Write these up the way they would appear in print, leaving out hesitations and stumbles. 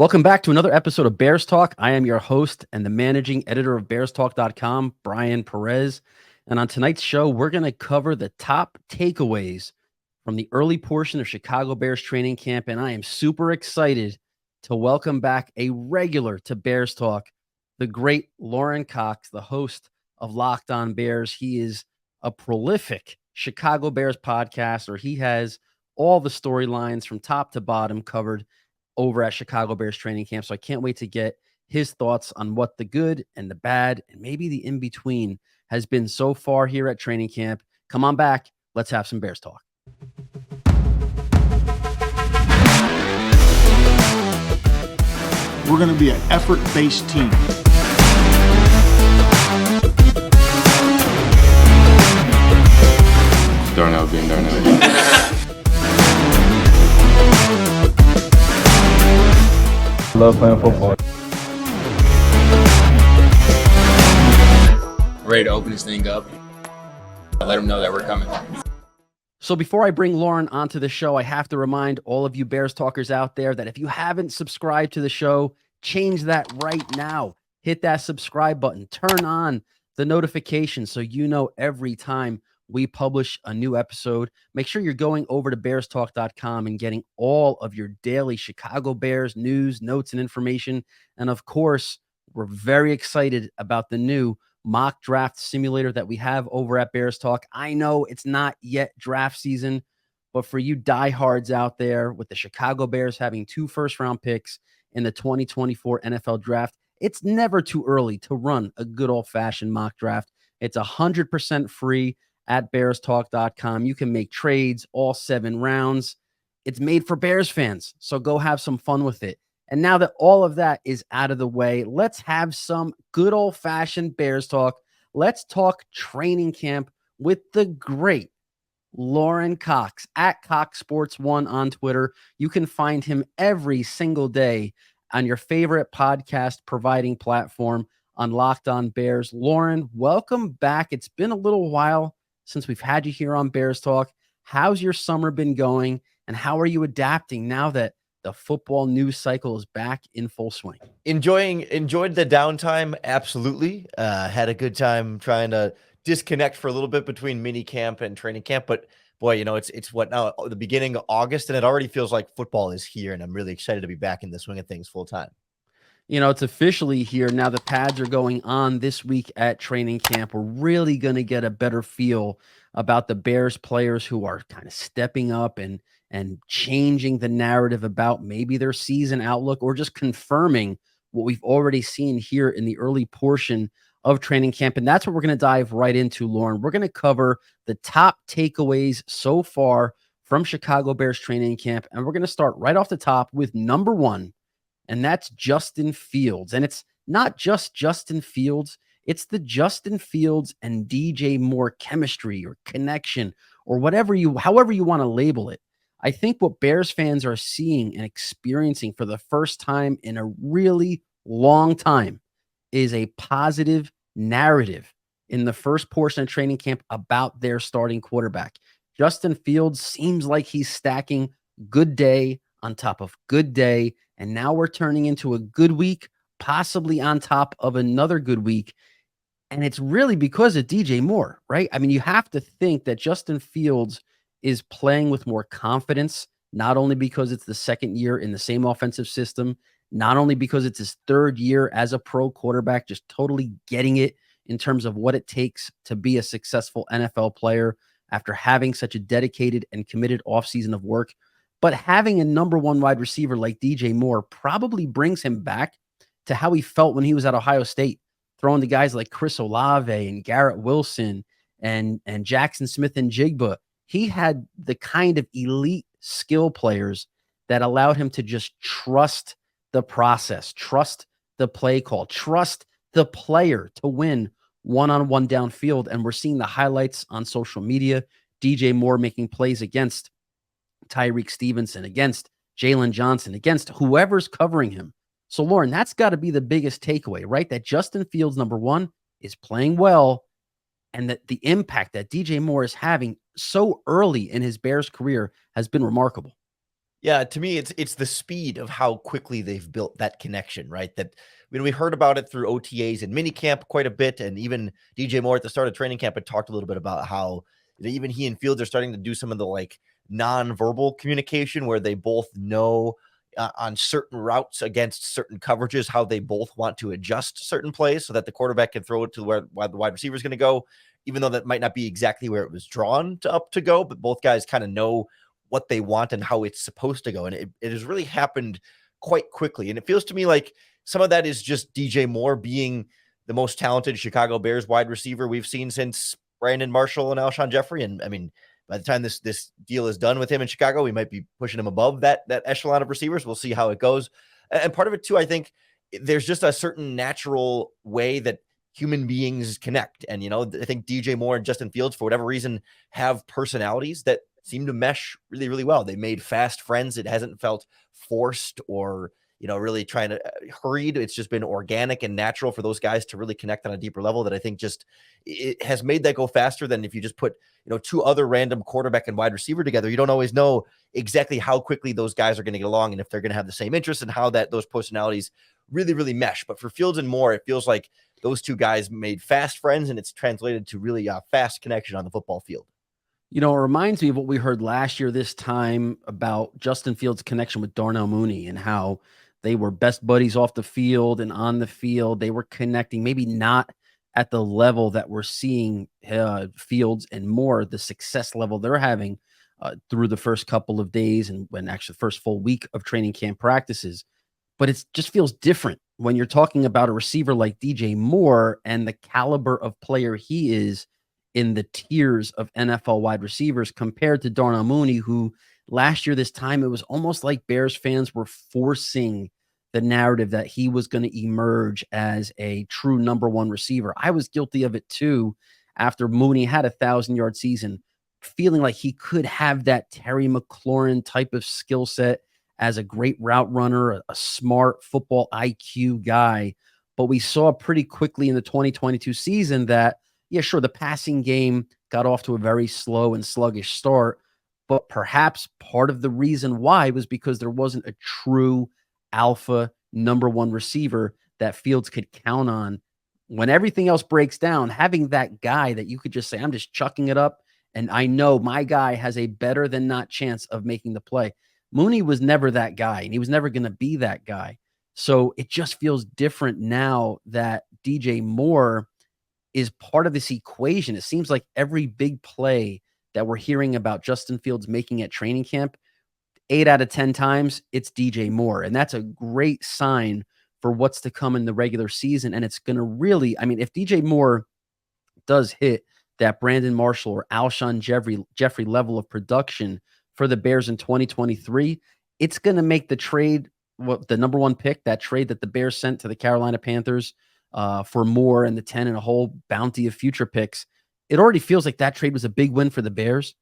Welcome back to another episode of Bears Talk. I am your host and the managing editor of BearsTalk.com, Bryan Perez. And on tonight's show, we're going to cover the top takeaways from the early portion of Chicago Bears training camp. And I am super excited to welcome back a regular to Bears Talk, the great Lorin Cox, the host of Locked On Bears. He is a prolific Chicago Bears podcaster. He has all the storylines from top to bottom covered over at Chicago Bears training camp. So I can't wait to get his thoughts on what the good and the bad and maybe the in-between has been so far here at training camp. Come on back. Let's have some Bears talk. We're going to be an effort-based team. Darnell being Darnell. Love playing football. Ready to open this thing up. Let them know that we're coming. So before I bring Lorin onto the show, I have to remind all of you Bears talkers out there that if you haven't subscribed to the show, change that right now. Hit that subscribe button. Turn on the notifications so you know every time we publish a new episode. Make sure you're going over to bearstalk.com and getting all of your daily Chicago Bears news, notes, and information. And of course, we're very excited about the new mock draft simulator that we have over at Bears Talk. I know it's not yet draft season, but for you diehards out there, with the Chicago Bears having 2 first-round picks in the 2024 NFL draft, it's never too early to run a good old-fashioned mock draft. It's 100% free at bearstalk.com. You can make trades all 7 rounds. It's made for Bears fans, so go have some fun with it. And now that all of that is out of the way, let's have some good old-fashioned Bears talk. Let's talk training camp with the great Lorin Cox at Cox Sports 1 on Twitter. You can find him every single day on your favorite podcast providing platform on Locked On Bears. Lorin, welcome back. It's been a little while since we've had you here on Bears Talk. How's your summer been going, and how are you adapting now that the football news cycle is back in full swing? Enjoyed the downtime. Absolutely. Had a good time trying to disconnect for a little bit between mini camp and training camp. But boy, it's what now, the beginning of August, and it already feels like football is here. And I'm really excited to be back in the swing of things full time. It's officially here. Now the pads are going on this week at training camp. We're really going to get a better feel about the Bears players who are kind of stepping up and changing the narrative about maybe their season outlook, or just confirming what we've already seen here in the early portion of training camp. And that's what we're going to dive right into, Lorin. We're going to cover the top takeaways so far from Chicago Bears training camp. And we're going to start right off the top with number 1. And that's Justin Fields. And it's not just Justin Fields. It's the Justin Fields and DJ Moore chemistry or connection, or however you want to label it. I think what Bears fans are seeing and experiencing for the first time in a really long time is a positive narrative in the first portion of training camp about their starting quarterback. Justin Fields seems like he's stacking good day on top of good day. And now we're turning into a good week, possibly on top of another good week. And it's really because of DJ Moore, right? I mean, you have to think that Justin Fields is playing with more confidence, not only because it's the second year in the same offensive system, not only because it's his 3rd year as a pro quarterback, just totally getting it in terms of what it takes to be a successful NFL player after having such a dedicated and committed offseason of work. But having a number 1 wide receiver like DJ Moore probably brings him back to how he felt when he was at Ohio State, throwing to guys like Chris Olave and Garrett Wilson and Jackson Smith and Jigba. He had the kind of elite skill players that allowed him to just trust the process, trust the play call, trust the player to win one-on-one downfield. And we're seeing the highlights on social media. DJ Moore making plays against Tyreek Stevenson, against Jalen Johnson, against whoever's covering him. So, Lorin, that's got to be the biggest takeaway, right? That Justin Fields, number 1, is playing well, and that the impact that DJ Moore is having so early in his Bears career has been remarkable. Yeah, to me, it's the speed of how quickly they've built that connection, right? That we heard about it through OTAs and minicamp quite a bit, and even DJ Moore at the start of training camp had talked a little bit about how even he and Fields are starting to do some of the like nonverbal communication where they both know on certain routes against certain coverages how they both want to adjust certain plays so that the quarterback can throw it to where the wide receiver is going to go, even though that might not be exactly where it was drawn to up to go, but both guys kind of know what they want and how it's supposed to go. And it has really happened quite quickly. And it feels to me like some of that is just DJ Moore being the most talented Chicago Bears wide receiver we've seen since Brandon Marshall and Alshon Jeffrey. And I mean, by the time this deal is done with him in Chicago, we might be pushing him above that echelon of receivers. We'll see how it goes. And part of it too, I think there's just a certain natural way that human beings connect. And, I think DJ Moore and Justin Fields, for whatever reason, have personalities that seem to mesh really, really well. They made fast friends. It hasn't felt forced or, really trying to hurried. It's just been organic and natural for those guys to really connect on a deeper level that I think just it has made that go faster than if you just put, two other random quarterback and wide receiver together. You don't always know exactly how quickly those guys are going to get along and if they're going to have the same interests and how those personalities really, really mesh. But for Fields and Moore, it feels like those two guys made fast friends and it's translated to really a fast connection on the football field. It reminds me of what we heard last year this time about Justin Fields' connection with Darnell Mooney and how they were best buddies off the field and on the field. They were connecting, maybe not at the level that we're seeing Fields and Moore, the success level they're having through the first couple of days and when actually the first full week of training camp practices. But it just feels different when you're talking about a receiver like DJ Moore and the caliber of player he is in the tiers of NFL wide receivers compared to Darnell Mooney, who last year this time, it was almost like Bears fans were forcing the narrative that he was going to emerge as a true number one receiver. I was guilty of it too after Mooney had a 1,000-yard season, feeling like he could have that Terry McLaurin type of skill set as a great route runner, a smart football IQ guy. But we saw pretty quickly in the 2022 season that, yeah, sure, the passing game got off to a very slow and sluggish start, but perhaps part of the reason why was because there wasn't a true alpha number one receiver that Fields could count on. When everything else breaks down, having that guy that you could just say, I'm just chucking it up, and I know my guy has a better than not chance of making the play. Mooney was never that guy, and he was never going to be that guy. So it just feels different now that DJ Moore is part of this equation. It seems like every big play that we're hearing about Justin Fields making at training camp, 8 out of 10 times, it's DJ Moore. And that's a great sign for what's to come in the regular season. And it's going to really, if DJ Moore does hit that Brandon Marshall or Alshon Jeffrey level of production for the Bears in 2023, it's going to make the trade, the number one pick, that trade that the Bears sent to the Carolina Panthers for Moore and the 10 and a whole bounty of future picks. It already feels like that trade was a big win for the Bears.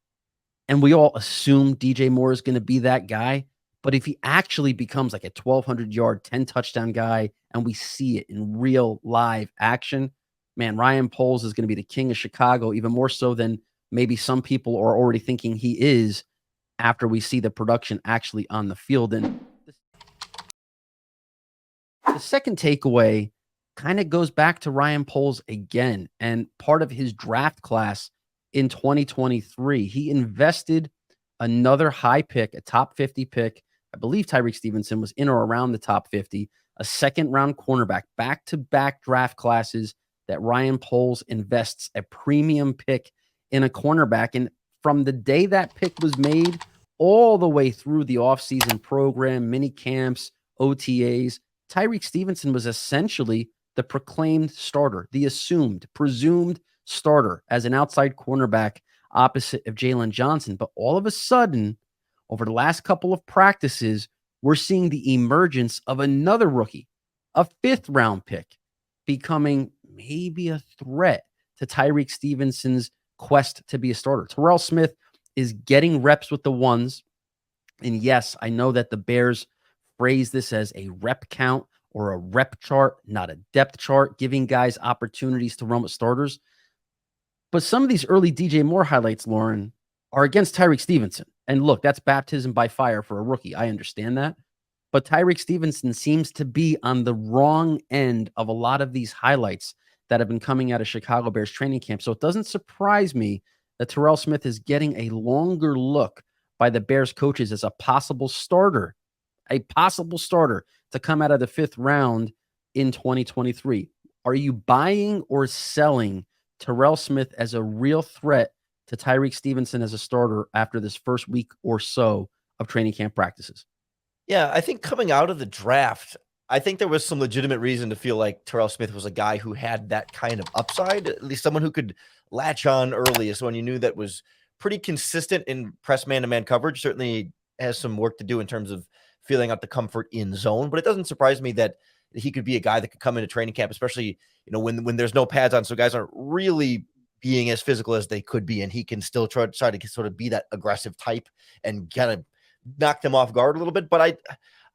And we all assume DJ Moore is going to be that guy. But if he actually becomes like a 1,200-yard, 10-touchdown guy, and we see it in real live action, man, Ryan Poles is going to be the king of Chicago, even more so than maybe some people are already thinking he is after we see the production actually on the field. And the second takeaway kind of goes back to Ryan Poles again, and part of his draft class in 2023. He invested another high pick, a top 50 pick. I believe Tyreek Stevenson was in or around the top 50, a second-round cornerback, back-to-back draft classes that Ryan Poles invests a premium pick in a cornerback. And from the day that pick was made all the way through the offseason program, mini camps, OTAs, Tyreek Stevenson was essentially the proclaimed starter, the presumed starter as an outside cornerback opposite of Jalen Johnson. But all of a sudden, over the last couple of practices, we're seeing the emergence of another rookie, a 5th-round pick, becoming maybe a threat to Tyreek Stevenson's quest to be a starter. Terrell Smith is getting reps with the ones. And yes, I know that the Bears phrase this as a rep count or a rep chart, not a depth chart, giving guys opportunities to run with starters. But some of these early DJ Moore highlights, Lorin, are against Tyreek Stevenson. And look, that's baptism by fire for a rookie. I understand that. But Tyreek Stevenson seems to be on the wrong end of a lot of these highlights that have been coming out of Chicago Bears training camp. So it doesn't surprise me that Terrell Smith is getting a longer look by the Bears coaches as a possible starter to come out of the 5th round in 2023. Are you buying or selling Terrell Smith as a real threat to Tyreek Stevenson as a starter after this first week or so of training camp practices? Yeah, I think coming out of the draft, I think there was some legitimate reason to feel like Terrell Smith was a guy who had that kind of upside, at least someone who could latch on early, someone you knew that was pretty consistent in press man-to-man coverage. Certainly has some work to do in terms of feeling out the comfort in zone, but it doesn't surprise me that he could be a guy that could come into training camp, especially when there's no pads on, so guys aren't really being as physical as they could be, and he can still try to sort of be that aggressive type and kind of knock them off guard a little bit. But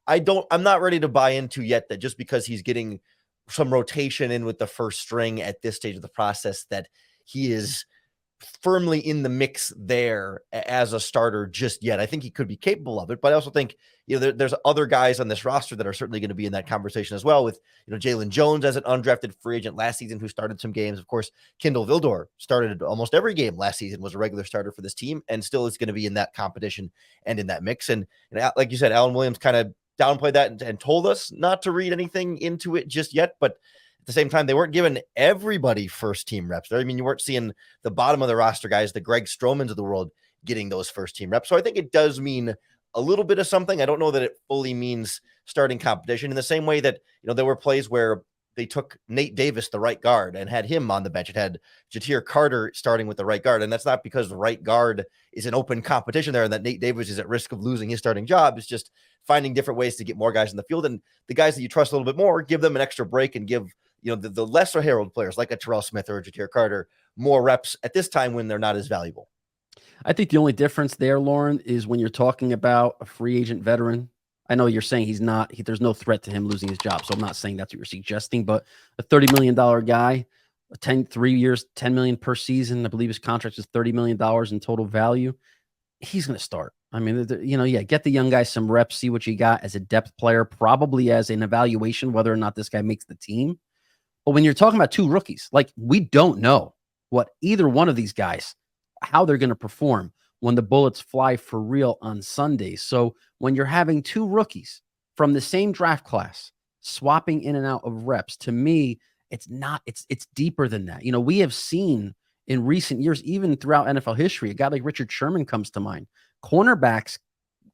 I'm not ready to buy into yet that just because he's getting some rotation in with the first string at this stage of the process that he is firmly in the mix there as a starter just yet. I think he could be capable of it, but I also think there's other guys on this roster that are certainly going to be in that conversation as well, with Jalen Jones as an undrafted free agent last season who started some games. Of course, Kindle Vildor started almost every game last season, was a regular starter for this team, and still is going to be in that competition and in that mix. And like you said, Alan Williams kind of downplayed that and told us not to read anything into it just yet, but at the same time, they weren't giving everybody first team reps there. I mean, you weren't seeing the bottom of the roster guys, the Greg Stromans of the world, getting those first team reps. So I think it does mean a little bit of something. I don't know that it fully means starting competition, in the same way that, there were plays where they took Nate Davis, the right guard, and had him on the bench. It had Jatir Carter starting with the right guard. And that's not because the right guard is an open competition there and that Nate Davis is at risk of losing his starting job. It's just finding different ways to get more guys in the field. And the guys that you trust a little bit more, give them an extra break and give the lesser herald players like a Terrell Smith or a Jatir Carter more reps at this time when they're not as valuable. I think the only difference there, Lorin, is when you're talking about a free agent veteran. I know you're saying there's no threat to him losing his job. So I'm not saying that's what you're suggesting, but a $30 million guy, 3 years, $10 million per season. I believe his contract is $30 million in total value. He's going to start. I mean, get the young guy some reps, see what you got as a depth player, probably as an evaluation, whether or not this guy makes the team. But when you're talking about 2 rookies, like, we don't know what either one of these guys, how they're going to perform when the bullets fly for real on Sunday. So when you're having 2 rookies from the same draft class swapping in and out of reps, to me, it's deeper than that. We have seen in recent years, even throughout NFL history, a guy like Richard Sherman comes to mind. Cornerbacks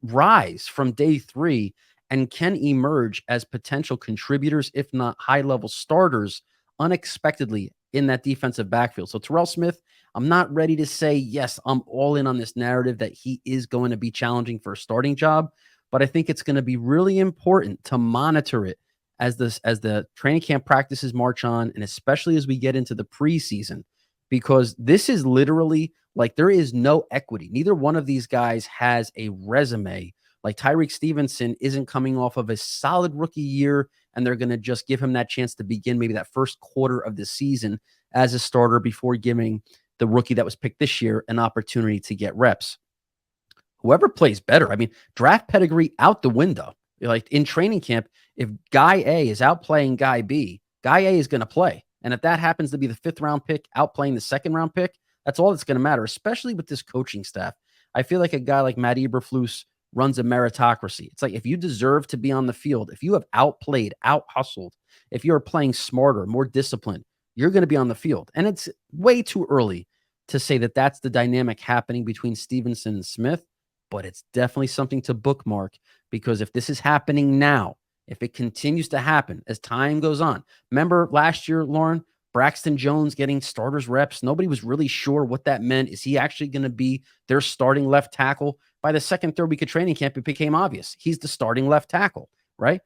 rise from day 3 and can emerge as potential contributors, if not high-level starters, unexpectedly in that defensive backfield. So Terrell Smith, I'm not ready to say, yes, I'm all in on this narrative that he is going to be challenging for a starting job, but I think it's going to be really important to monitor it as the training camp practices march on, and especially as we get into the preseason, because this is literally like there is no equity. Neither one of these guys has a resume. Like, Tyreek Stevenson isn't coming off of a solid rookie year, and they're going to just give him that chance to begin maybe that first quarter of the season as a starter before giving the rookie that was picked this year an opportunity to get reps. Whoever plays better, I mean, draft pedigree out the window. Like, in training camp, if guy A is outplaying guy B, guy A is going to play. And if that happens to be the 5th round pick outplaying the 2nd round pick, that's all that's going to matter, especially with this coaching staff. I feel like a guy like Matt Eberflus runs a meritocracy. It's like, if you deserve to be on the field, if you have outplayed, out-hustled, if you're playing smarter, more disciplined, you're going to be on the field. And it's way too early to say that that's the dynamic happening between Stevenson and Smith, but it's definitely something to bookmark, because if this is happening now, if it continues to happen as time goes on. Remember last year, Lorin, Braxton Jones getting starters reps. Nobody was really sure what that meant. Is he actually going to be their starting left tackle? By the 2nd, 3rd week of training camp, it became obvious. He's the starting left tackle, right?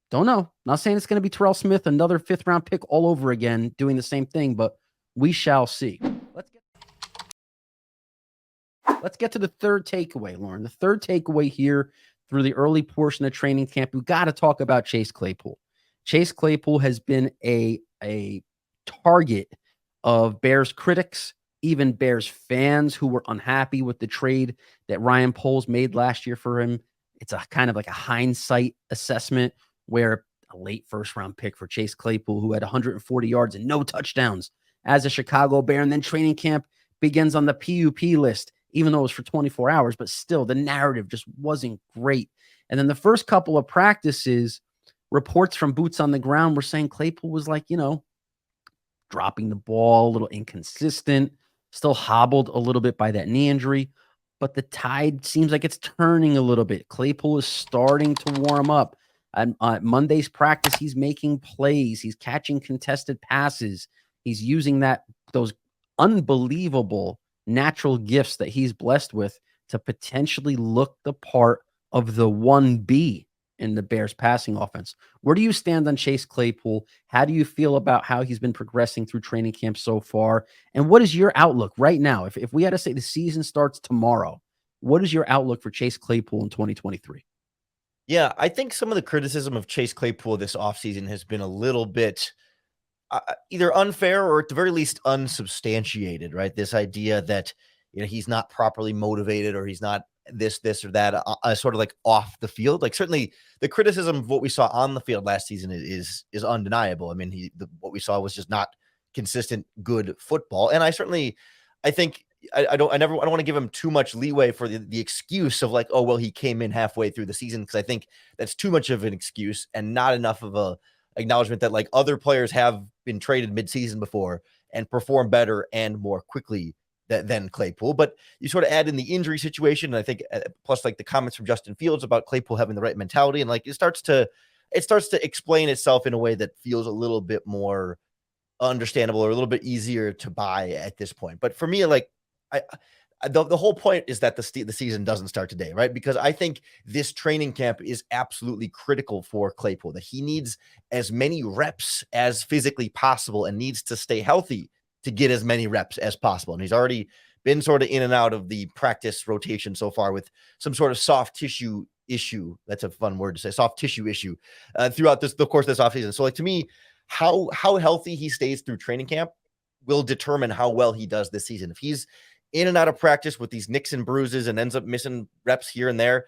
Don't know. Not saying it's going to be Terrell Smith, another 5th round pick all over again, doing the same thing, but we shall see. Let's get to the 3rd takeaway, Lorin. The 3rd takeaway here through the early portion of training camp, we've got to talk about Chase Claypool. Chase Claypool has been a target of Bears critics even Bears fans who were unhappy with the trade that Ryan Poles made last year for him. It's a kind of like a hindsight assessment where a late first round pick for Chase Claypool, who had 140 yards and no touchdowns as a Chicago Bear. And then training camp begins on the PUP list, even though it was for 24 hours, but still the narrative just wasn't great. And then the first couple of practices, reports from boots on the ground were saying Claypool was like, dropping the ball, a little inconsistent, still hobbled a little bit by that knee injury. But the tide seems like it's turning a little bit. Claypool is starting to warm up. On Monday's practice, he's making plays. He's catching contested passes. He's using those unbelievable natural gifts that he's blessed with to potentially look the part of the 1B in the Bears passing offense. Where do you stand on Chase Claypool? How do you feel about how he's been progressing through training camp so far? And what is your outlook right now? If we had to say the season starts tomorrow, what is your outlook for Chase Claypool in 2023? Yeah, I think some of the criticism of Chase Claypool this offseason has been a little bit either unfair or at the very least unsubstantiated, right? This idea that he's not properly motivated or he's not this or that, sort of like off the field. Like certainly the criticism of what we saw on the field last season is undeniable. I mean, what we saw was just not consistent good football, and I think I don't want to give him too much leeway for the excuse of like, oh well, he came in halfway through the season, because I think that's too much of an excuse and not enough of a acknowledgement that like other players have been traded midseason before and perform better and more quickly than Claypool. But you sort of add in the injury situation, and I think plus like the comments from Justin Fields about Claypool having the right mentality, and like it starts to explain itself in a way that feels a little bit more understandable or a little bit easier to buy at this point. But for me, like the whole point is that the season doesn't start today, right? Because I think this training camp is absolutely critical for Claypool, that he needs as many reps as physically possible and needs to stay healthy to get as many reps as possible. And he's already been sort of in and out of the practice rotation so far with some sort of soft tissue issue. That's a fun word to say, soft tissue issue, throughout the course of this offseason. So like to me, how healthy he stays through training camp will determine how well he does this season. If he's in and out of practice with these nicks and bruises and ends up missing reps here and there,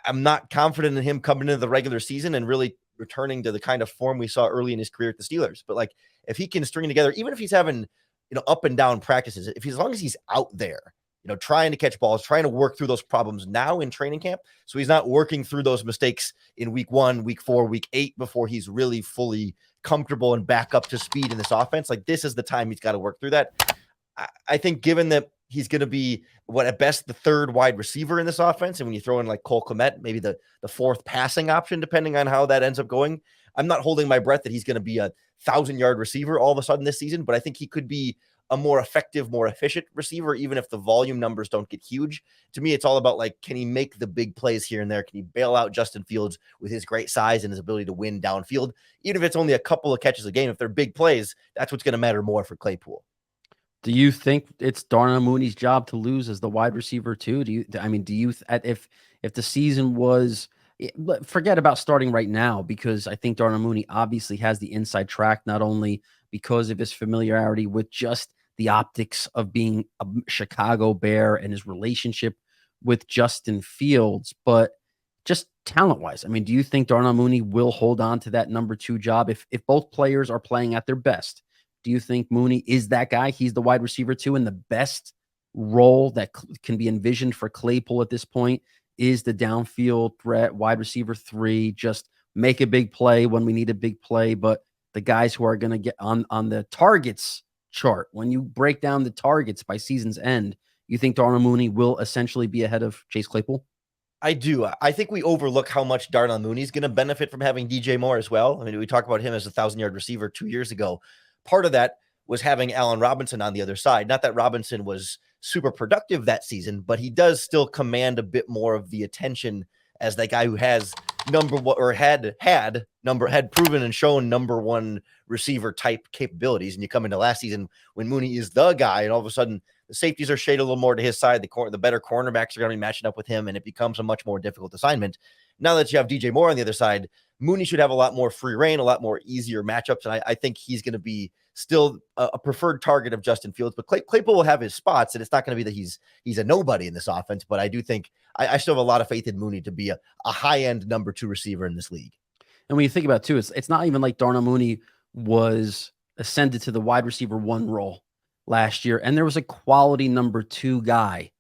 I'm not confident in him coming into the regular season and really returning to the kind of form we saw early in his career at the Steelers. But like, if he can string together, even if he's having, up and down practices, as long as he's out there, trying to catch balls, trying to work through those problems now in training camp, so he's not working through those mistakes in week 1, week 4, week 8 before he's really fully comfortable and back up to speed in this offense. Like, this is the time he's got to work through that. I think given that he's going to be at best the third wide receiver in this offense, and when you throw in like Cole Kmet, maybe the fourth passing option, depending on how that ends up going, I'm not holding my breath that he's going to be a 1,000-yard receiver all of a sudden this season, but I think he could be a more effective, more efficient receiver, even if the volume numbers don't get huge. To me, it's all about like, can he make the big plays here and there? Can he bail out Justin Fields with his great size and his ability to win downfield? Even if it's only a couple of catches a game, if they're big plays, that's what's going to matter more for Claypool. Do you think it's Darnell Mooney's job to lose as the wide receiver too? If the season was, forget about starting right now, because I think Darnell Mooney obviously has the inside track, not only because of his familiarity with just the optics of being a Chicago Bear and his relationship with Justin Fields, but just talent-wise. I mean, do you think Darnell Mooney will hold on to that number 2 job if both players are playing at their best? Do you think Mooney is that guy? He's the wide receiver 2, and the best role that can be envisioned for Claypool at this point is the downfield threat, wide receiver 3, just make a big play when we need a big play. But the guys who are going to get on the targets chart, when you break down the targets by season's end, you think Darnell Mooney will essentially be ahead of Chase Claypool? I do. I think we overlook how much Darnell Mooney is going to benefit from having DJ Moore as well. I mean, we talked about him as a 1,000-yard receiver 2 years ago. Part of that was having Allen Robinson on the other side. Not that Robinson was super productive that season, but he does still command a bit more of the attention as that guy who has had proven and shown number 1 receiver type capabilities. And you come into last season when Mooney is the guy, and all of a sudden the safeties are shaded a little more to his side. The better cornerbacks are going to be matching up with him, and it becomes a much more difficult assignment. Now that you have DJ Moore on the other side, Mooney should have a lot more free reign, a lot more easier matchups. And I think he's going to be still a preferred target of Justin Fields. But Claypool will have his spots, and it's not going to be that he's a nobody in this offense. But I do think I still have a lot of faith in Mooney to be a high-end number 2 receiver in this league. And when you think about it too, it's not even like Darnell Mooney was ascended to the wide receiver 1 role last year, and there was a quality number 2 guy,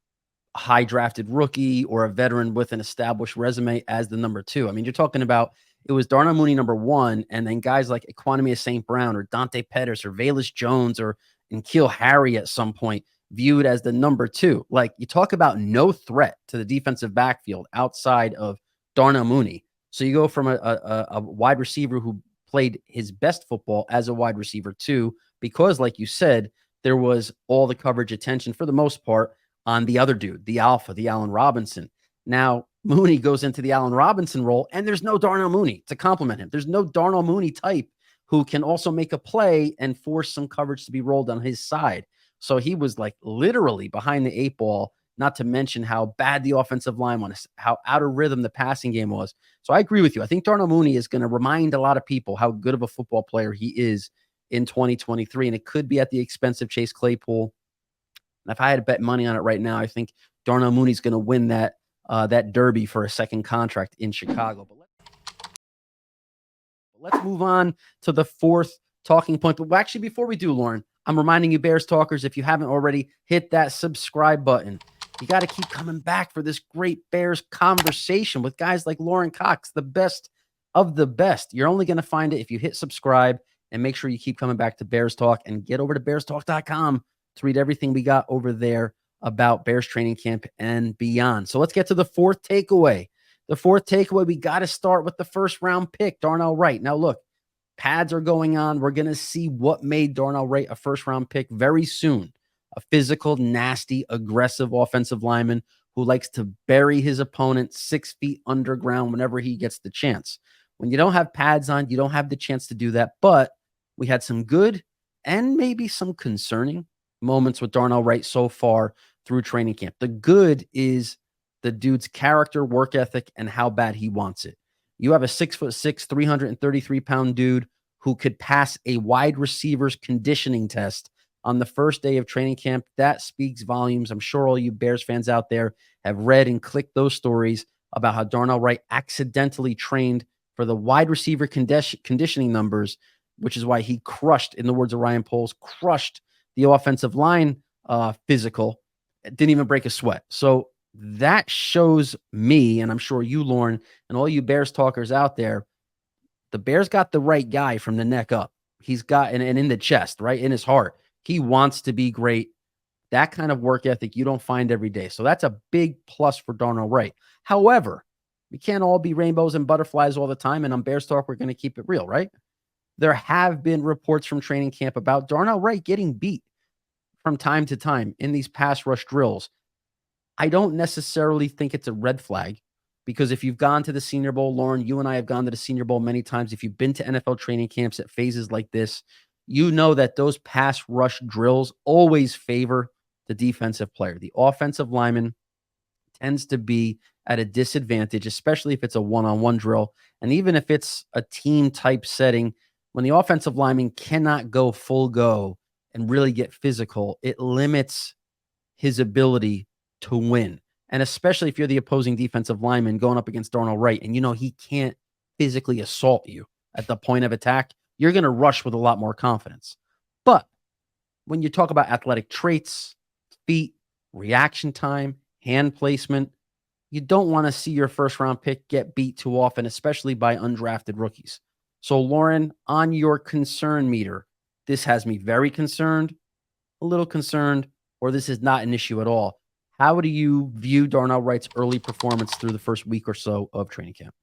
a high drafted rookie or a veteran with an established resume as the number 2. I mean, you're talking about it was Darnell Mooney number 1, and then guys like Equanimous St. Brown or Dante Pettis or Velus Jones or N'Keal Harry at some point viewed as the number 2. Like, you talk about no threat to the defensive backfield outside of Darnell Mooney. So you go from a wide receiver who played his best football as a wide receiver 2, because like you said, there was all the coverage attention for the most part on the other dude, the alpha, the Allen Robinson. Now Mooney goes into the Allen Robinson role, and there's no Darnell Mooney to complement him. There's no Darnell Mooney type who can also make a play and force some coverage to be rolled on his side. So he was like literally behind the 8 ball, not to mention how bad the offensive line was, how out of rhythm the passing game was. So I agree with you. I think Darnell Mooney is going to remind a lot of people how good of a football player he is in 2023, and it could be at the expense of Chase Claypool. And if I had to bet money on it right now, I think Darnell Mooney's going to win that derby for a second contract in Chicago. But let's move on to the 4th talking point. But actually, before we do, Lorin, I'm reminding you, Bears talkers, if you haven't already, hit that subscribe button. You got to keep coming back for this great Bears conversation with guys like Lorin Cox, the best of the best. You're only going to find it if you hit subscribe, and make sure you keep coming back to Bears Talk, and get over to bearstalk.com to read everything we got over there about Bears training camp and beyond. So let's get to the 4th takeaway. The 4th takeaway, we got to start with the 1st round pick, Darnell Wright. Now look, pads are going on. We're going to see what made Darnell Wright a 1st round pick very soon. A physical, nasty, aggressive offensive lineman who likes to bury his opponent 6 feet underground whenever he gets the chance. When you don't have pads on, you don't have the chance to do that. But we had some good and maybe some concerning moments with Darnell Wright so far through training camp. The good is the dude's character, work ethic, and how bad he wants it. You have a 6'6", 333-pound dude who could pass a wide receiver's conditioning test on the first day of training camp. That speaks volumes. I'm sure all you Bears fans out there have read and clicked those stories about how Darnell Wright accidentally trained for the wide receiver conditioning numbers, which is why he crushed, in the words of Ryan Poles, crushed the offensive line physical. It didn't even break a sweat. So that shows me, and I'm sure you, Lorin, and all you Bears talkers out there, the Bears got the right guy from the neck up. He's got, and in the chest, right, in his heart. He wants to be great. That kind of work ethic you don't find every day. So that's a big plus for Darnell Wright. However, we can't all be rainbows and butterflies all the time. And on Bears Talk, we're going to keep it real, right? There have been reports from training camp about Darnell Wright getting beat from time to time in these pass rush drills. I don't necessarily think it's a red flag, because if you've gone to the Senior Bowl, Lorin, you and I have gone to the Senior Bowl many times. If you've been to NFL training camps at phases like this, you know that those pass rush drills always favor the defensive player. The offensive lineman tends to be at a disadvantage, especially if it's a one-on-one drill. And even if it's a team type setting, when the offensive lineman cannot go full go and really get physical, it limits his ability to win. And especially if you're the opposing defensive lineman going up against Darnell Wright, and you know he can't physically assault you at the point of attack, you're going to rush with a lot more confidence. But when you talk about athletic traits, feet, reaction time, hand placement, you don't want to see your 1st round pick get beat too often, especially by undrafted rookies. So, Lorin, on your concern meter, this has me very concerned, a little concerned, or this is not an issue at all. How do you view Darnell Wright's early performance through the first week or so of training camp?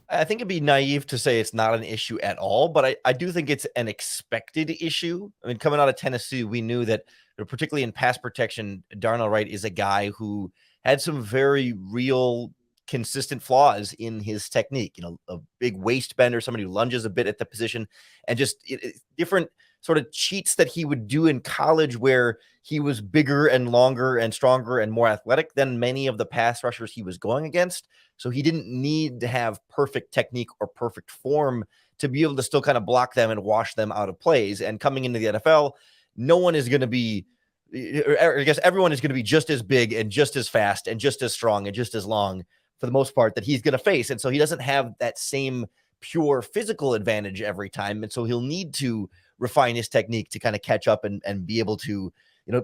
I think it'd be naive to say it's not an issue at all, but I do think it's an expected issue. I mean, coming out of Tennessee, we knew that, particularly in pass protection, Darnell Wright is a guy who had some very real, consistent flaws in his technique. You know, a big waist bender, somebody who lunges a bit at the position, and just different sort of cheats that he would do in college where he was bigger and longer and stronger and more athletic than many of the pass rushers he was going against. So he didn't need to have perfect technique or perfect form to be able to still kind of block them and wash them out of plays. And coming into the NFL, no one is going to be, or I guess everyone is going to be just as big and just as fast and just as strong and just as long for the most part that he's going to face. And so he doesn't have that same pure physical advantage every time. And so he'll need to refine his technique to kind of catch up and be able to,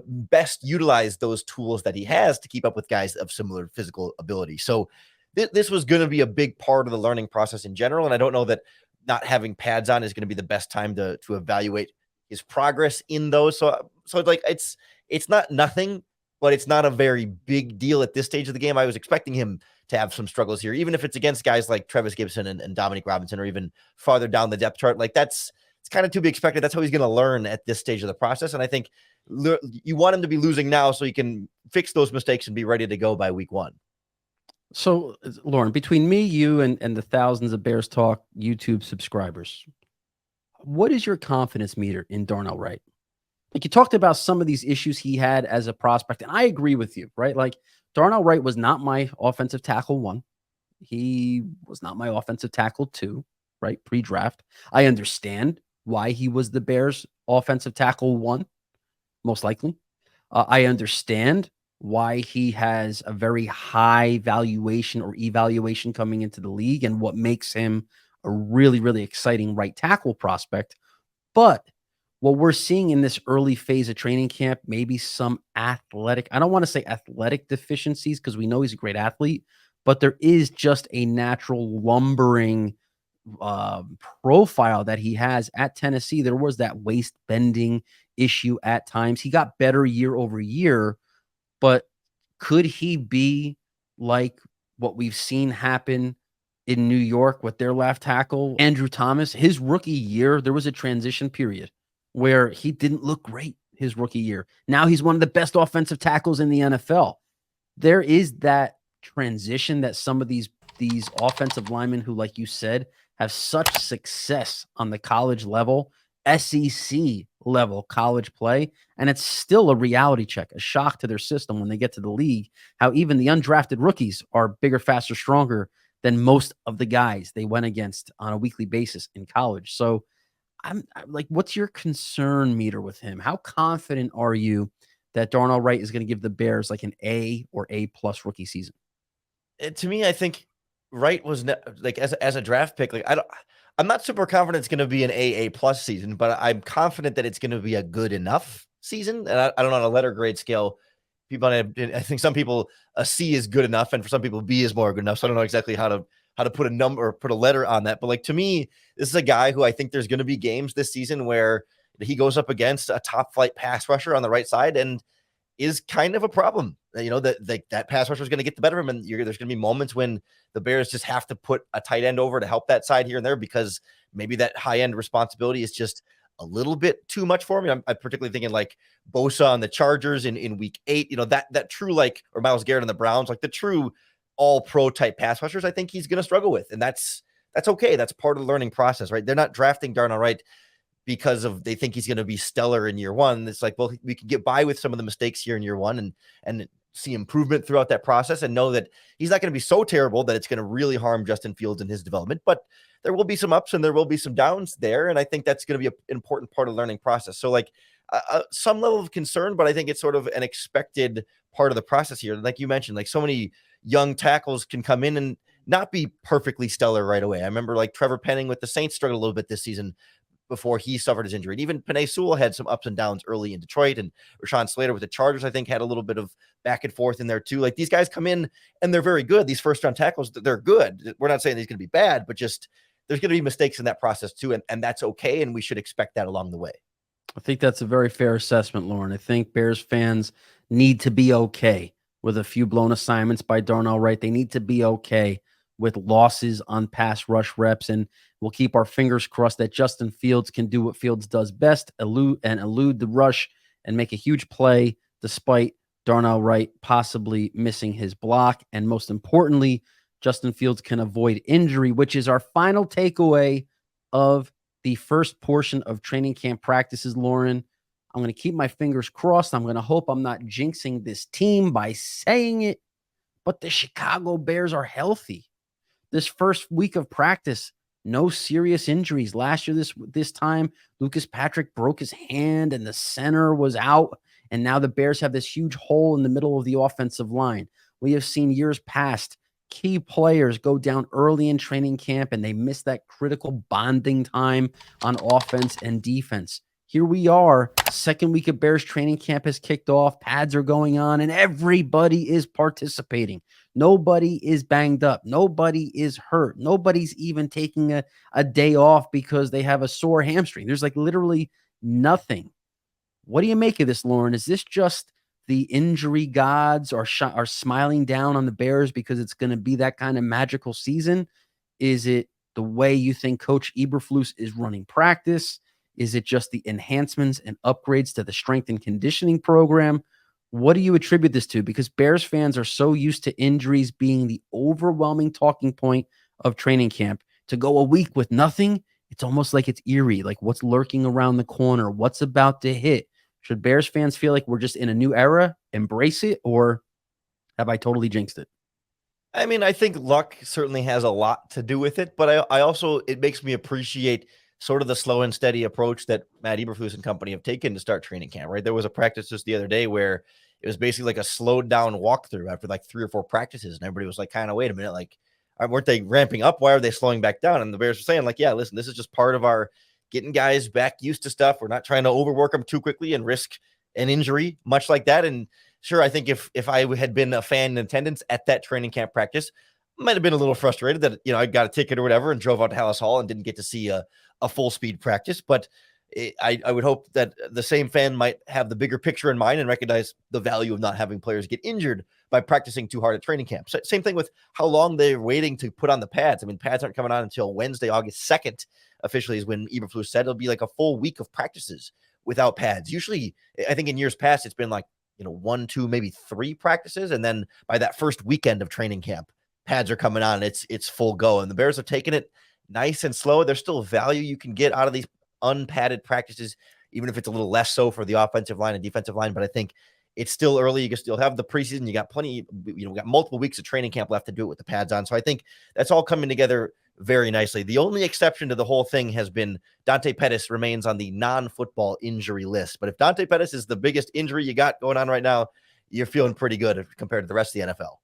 best utilize those tools that he has to keep up with guys of similar physical ability. So this was going to be a big part of the learning process in general. And I don't know that not having pads on is going to be the best time to evaluate his progress in those. So it's like, it's not nothing, but it's not a very big deal at this stage of the game. I was expecting him to have some struggles here, even if it's against guys like Travis Gibson and Dominic Robinson, or even farther down the depth chart. Like it's kind of to be expected. That's how he's going to learn at this stage of the process. And I think you want him to be losing now so he can fix those mistakes and be ready to go by week 1. So, Lorin, between me, you, and the thousands of Bears Talk YouTube subscribers, what is your confidence meter in Darnell Wright? Like, you talked about some of these issues he had as a prospect, and I agree with you, right? Like, Darnell Wright was not my offensive tackle 1. He was not my offensive tackle 2, right? Pre-draft. I understand why he was the Bears offensive tackle 1, most likely. I understand why he has a very high valuation or evaluation coming into the league and what makes him a really, really exciting right tackle prospect. But what we're seeing in this early phase of training camp, maybe some athletic, I don't want to say athletic deficiencies because we know he's a great athlete, but there is just a natural lumbering profile that he has at Tennessee. There was that waist bending issue at times. He got better year over year, but could he be like what we've seen happen in New York with their left tackle, Andrew Thomas? His rookie year, there was a transition period where he didn't look great his rookie year. Now he's one of the best offensive tackles in the NFL. There is that transition that some of these offensive linemen who, like you said, have such success on the college level, SEC level college play, and it's still a reality check, a shock to their system when they get to the league, how even the undrafted rookies are bigger, faster, stronger than most of the guys they went against on a weekly basis in college. So I'm like, what's your concern meter with him? How confident are you that Darnell Wright is going to give the Bears like an A or A+ rookie season? To me, I think Wright was like as a draft pick. Like I'm not super confident it's going to be an A+ season, but I'm confident that it's going to be a good enough season. And I don't know, on a letter grade scale, I think some people a C is good enough, and for some people B is more good enough. So I don't know exactly how to put a number or put a letter on that. But like, to me, this is a guy who I think there's going to be games this season where he goes up against a top flight pass rusher on the right side and is kind of a problem. That pass rusher is going to get the better of him, and there's going to be moments when the Bears just have to put a tight end over to help that side here and there because maybe that high end responsibility is just a little bit too much for me. I'm particularly thinking like Bosa on the Chargers in week 8, that true, like, or Myles Garrett on the Browns, like the true all pro type pass rushers, I think he's going to struggle with. And that's okay. That's part of the learning process, right? They're not drafting Darnell Wright because they think he's going to be stellar in year 1. It's like, well, we can get by with some of the mistakes here in year 1 and see improvement throughout that process and know that he's not going to be so terrible that it's going to really harm Justin Fields in his development. But there will be some ups and there will be some downs there. And I think that's going to be an important part of the learning process. So like some level of concern, but I think it's sort of an expected part of the process here. Like you mentioned, like so many young tackles can come in and not be perfectly stellar right away. I remember like Trevor Penning with the Saints struggled a little bit this season before he suffered his injury. And even Penei Sewell had some ups and downs early in Detroit, and Rashawn Slater with the Chargers, I think, had a little bit of back and forth in there too. Like, these guys come in and they're very good. These first round tackles, they're good. We're not saying he's going to be bad, but just there's going to be mistakes in that process too. And that's okay. And we should expect that along the way. I think that's a very fair assessment, Lorin. I think Bears fans need to be okay with a few blown assignments by Darnell Wright. They need to be okay with losses on pass rush reps, and we'll keep our fingers crossed that Justin Fields can do what Fields does best, elude the rush and make a huge play despite Darnell Wright possibly missing his block. And most importantly, Justin Fields can avoid injury, which is our final takeaway of the first portion of training camp practices, Lorin. I'm going to keep my fingers crossed. I'm going to hope I'm not jinxing this team by saying it, but the Chicago Bears are healthy. This first week of practice, No serious injuries. Last year, this time, Lucas Patrick broke his hand and the center was out. And now the Bears have this huge hole in the middle of the offensive line. We have seen years past key players go down early in training camp and they miss that critical bonding time on offense and defense. Here we are, second week of Bears training camp has kicked off, pads are going on, and everybody is participating. Nobody is banged up. Nobody is hurt. Nobody's even taking a day off because they have a sore hamstring. There's like literally nothing. What do you make of this, Lorin? Is this just the injury gods are smiling down on the Bears because it's going to be that kind of magical season? Is it the way you think Coach Eberflus is running practice? Is it just the enhancements and upgrades to the strength and conditioning program? What do you attribute this to? Because Bears fans are so used to injuries being the overwhelming talking point of training camp. To go a week with nothing, it's almost like it's eerie, like what's lurking around the corner, what's about to hit. Should Bears fans feel like we're just in a new era, embrace it, or have I totally jinxed it? I mean, I think luck certainly has a lot to do with it, but I also, it makes me appreciate sort of the slow and steady approach that Matt Eberflus and company have taken to start training camp, right? There was a practice just the other day where it was basically like a slowed down walkthrough after like 3 or 4 practices. And everybody was like, kind of, wait a minute, like, weren't they ramping up? Why are they slowing back down? And the Bears were saying like, yeah, listen, this is just part of our getting guys back used to stuff. We're not trying to overwork them too quickly and risk an injury, much like that. And sure, I think if I had been a fan in attendance at that training camp practice, might have been a little frustrated that, I got a ticket or whatever and drove out to Hallis Hall and didn't get to see a full speed practice. But I would hope that the same fan might have the bigger picture in mind and recognize the value of not having players get injured by practicing too hard at training camp. So same thing with how long they're waiting to put on the pads. I mean, pads aren't coming on until Wednesday, August 2nd, officially is when Eberflus said it'll be like a full week of practices without pads. Usually, I think in years past, it's been like, 1, 2, maybe 3 practices. And then by that first weekend of training camp, pads are coming on. It's full go. And the Bears have taken it nice and slow. There's still value you can get out of these unpadded practices, even if it's a little less so for the offensive line and defensive line. But I think it's still early. You can still have the preseason. You got plenty, we got multiple weeks of training camp left to do it with the pads on. So I think that's all coming together very nicely. The only exception to the whole thing has been Dante Pettis remains on the non-football injury list. But if Dante Pettis is the biggest injury you got going on right now, you're feeling pretty good compared to the rest of the NFL.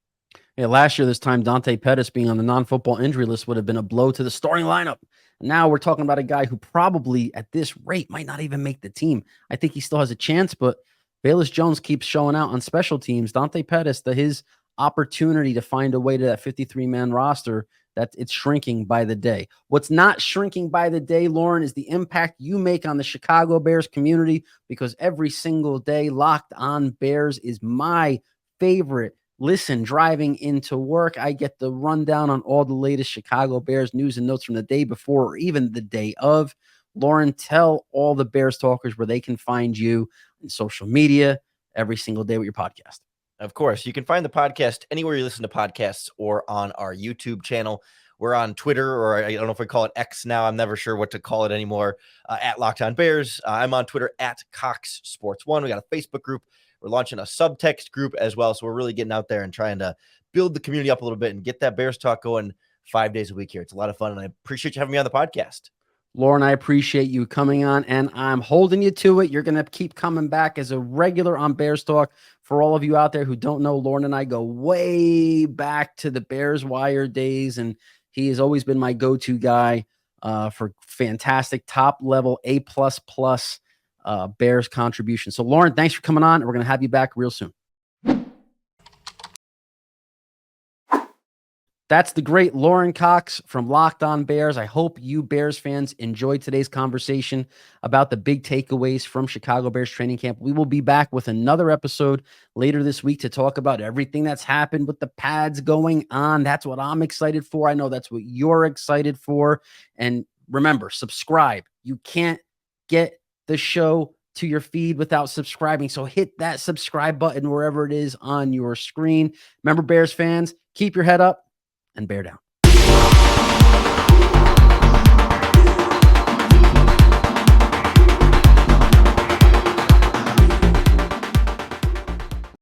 Yeah, last year, this time, Dante Pettis being on the non-football injury list would have been a blow to the starting lineup. Now we're talking about a guy who probably at this rate might not even make the team. I think he still has a chance, but Velus Jones keeps showing out on special teams. Dante Pettis, his opportunity to find a way to that 53-man roster, that it's shrinking by the day. What's not shrinking by the day, Lorin, is the impact you make on the Chicago Bears community, because every single day, Locked On Bears is my favorite listen driving into work. I get the rundown on all the latest Chicago Bears news and notes from the day before or even the day of. Lorin, tell all the Bears talkers where they can find you on social media every single day with your podcast. Of course, you can find the podcast anywhere you listen to podcasts or on our YouTube channel. We're on Twitter, or I don't know if we call it X now. I'm never sure what to call it anymore, at Locked On Bears. I'm on Twitter at Cox Sports 1. We got a Facebook group. We're launching a subtext group as well. So we're really getting out there and trying to build the community up a little bit and get that Bears talk going 5 days a week here. It's a lot of fun, and I appreciate you having me on the podcast. Lorin, I appreciate you coming on, and I'm holding you to it. You're going to keep coming back as a regular on Bears Talk. For all of you out there who don't know, Lorin and I go way back to the Bears Wire days, and he has always been my go-to guy for fantastic top-level A++ Bears contribution. So, Lorin, thanks for coming on, and we're going to have you back real soon. That's the great Lorin Cox from Locked On Bears. I hope you Bears fans enjoyed today's conversation about the big takeaways from Chicago Bears training camp. We will be back with another episode later this week to talk about everything that's happened with the pads going on. That's what I'm excited for. I know that's what you're excited for. And remember, subscribe. You can't get the show to your feed without subscribing. So hit that subscribe button wherever it is on your screen. Remember, Bears fans, keep your head up and bear down.